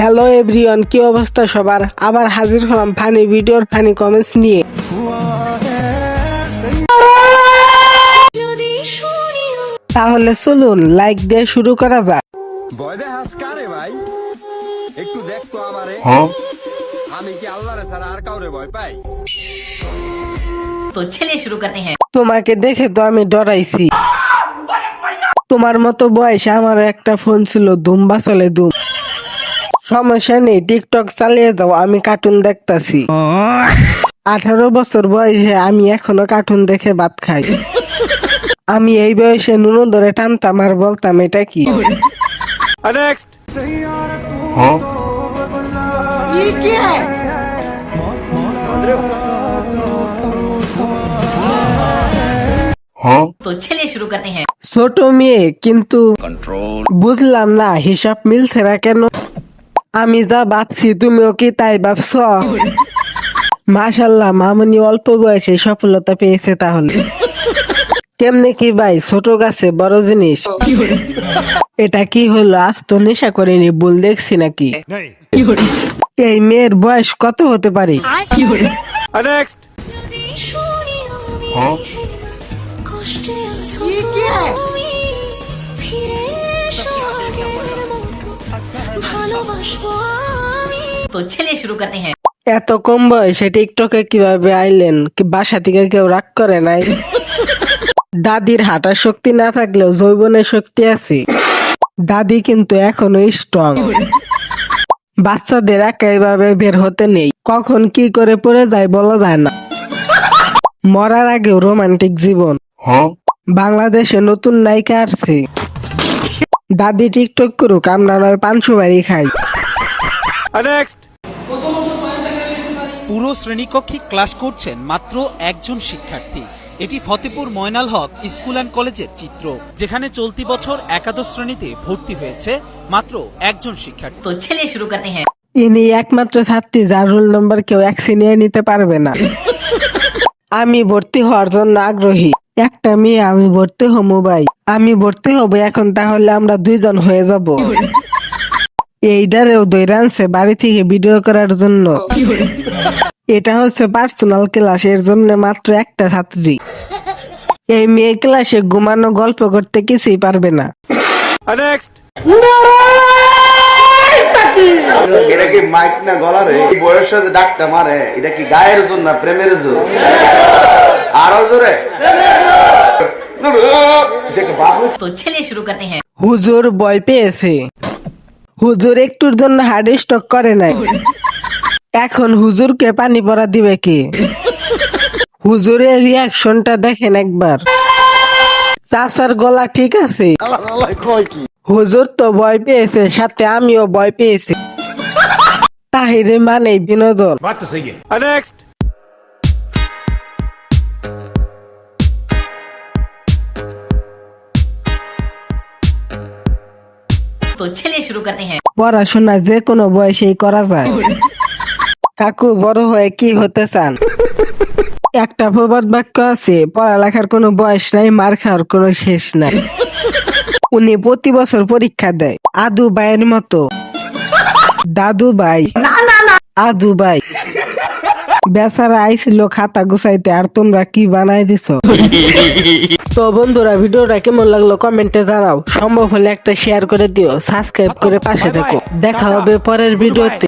Hello everyone, কি অবস্থা সবার? আবার হাজির হলাম ফানি ভিডিওর ফানি কমেন্টস নিয়ে। তাহলে চলুন লাইক দিয়ে শুরু করা যাক। ভয় দেখাস কারে ভাই? একটু দেখ তো আমারে। আমি কি আল্লাহরে ছাড়া আর কাউরে ভয় পাই? तो चलिए शुरू करते हैं। তোমাকে দেখে তো আমি ডরাইছি। তোমার মতো বয়সে আমার একটা ফোন ছিল, দুম্বা চলে দুম। সমস্যা নেই, টিকটক চালিয়ে যাও, আমি কার্টুন দেখতাছি। 18 বছর বয়সে আমি এখনো কার্টুন দেখে ভাত খাই। আমি এই বয়সে নুনু ধরে টানতাম আর বলতাম এটা কি। तो चलिए शुरू करते हैं। ছোট মেয়ে কিন্তু বুঝলাম না হিসাব মিলছে না কেন। আমি যা ভাবছি তুমিও কি তাই ভাবছ? মাশাল্লাহ, মামুনি অল্প বয়সে সফলতা পেয়েছে তাহলে। কেমনে কি ভাই, ছোট গাছে বড় জিনিস। এটা কি হলো? আজ তো নেশা করিনি, ভুল দেখছি নাকি? এই মেয়ের বয়স কত হতে পারে? तो चलिए शुरू करते हैं। এত কম বয়সে টিকটকে কিভাবে আইলেন? কি বাসা থেকে কেউ রাগ করে নাই? দাদির হাঁটার শক্তি না থাকলেও যৌবনের শক্তি আছে। দাদি কিন্তু এখনো স্ট্রং। বাচ্চাদের একা এইভাবে বের হতে নেই, কখন কি করে পড়ে যায় বলা যায় না। মরার আগেও রোমান্টিক জীবন। বাংলাদেশে নতুন নায়িকা আসছে। দাদি টিকটক করুক, আমরা নয় পান সুপারি খাই। পুরো শ্রেণীকক্ষে ক্লাস করছেন মাত্র একজন শিক্ষার্থী। এটি ফতেপুর ময়নাল হক স্কুল অ্যান্ড কলেজের চিত্র, যেখানে চলতি বছর একাদশ শ্রেণীতে ভর্তি হয়েছে মাত্র একজন শিক্ষার্থী। तो चलिए शुरू करते हैं। ইনি একমাত্র ছাত্রী যার রোল নম্বর কেউ এক ছিনিয়ে নিতে পারবে না। আমি ভর্তি হওয়ার জন্য আগ্রহী। একটা মেয়ে, আমি ভর্তি হবো ভাই, আমি ভর্তি হবো এখন, তাহলে আমরা দুইজন হয়ে যাব। এইটারেও দৈরা আনছে বাড়ি থেকে ভিডিও করার জন্য। এটা হচ্ছে পার্সোনাল ক্লাস, এর জন্য মাত্র একটা ছাত্রী। এই মেয়ে ক্লাসে ঘুমানো গল্প করতে কিছুই পারবে না। এটা কি মাইক না গলা রে? এই বয়সে যে ডাকটা মারে, এটা কি গায়ের জোর না প্রেমের জোর? আরো জোরে। तो चलिए शुरू करते हैं। হুজুর ভয় পেয়েছে। হুজুর একটুর জন্য হার্ড স্টক করে নাই। এখন হুজুরকে পানি পড়া দিবে কে? হুজুরের রিয়াকশনটা দেখেন একবার। চাচার গলা ঠিক আছে। হুজুর তো ভয় পেয়েছে, সাথে আমিও ভয় পেয়েছি। তাহিরে মানে বিনোদন। तो चलिए शुरू करते हैं। পড়াশোনা যে কোনো বয়সেই করা যায়। কাকু বড় হয়ে কি হতে চান? একটা প্রবাদ বাক্য আছে, পড়ালেখার কোনো বয়স নাই, মার খাওয়ার কোনো শেষ নাই। উনি প্রতি বছর পরীক্ষা দেয় আদু ভাইয়ের মতো। দাদু ভাই, আদু ভাই বেচারা আইছিল খাতা গুছাইতে, আর তোমরা কি বানাই দিছো? তো বন্ধুরা, ভিডিওটা কেমন লাগলো কমেন্টে জানাও। সম্ভব হলে একটা শেয়ার করে দিও, সাবস্ক্রাইব করে পাশে থেকো। দেখা হবে পরের ভিডিওতে।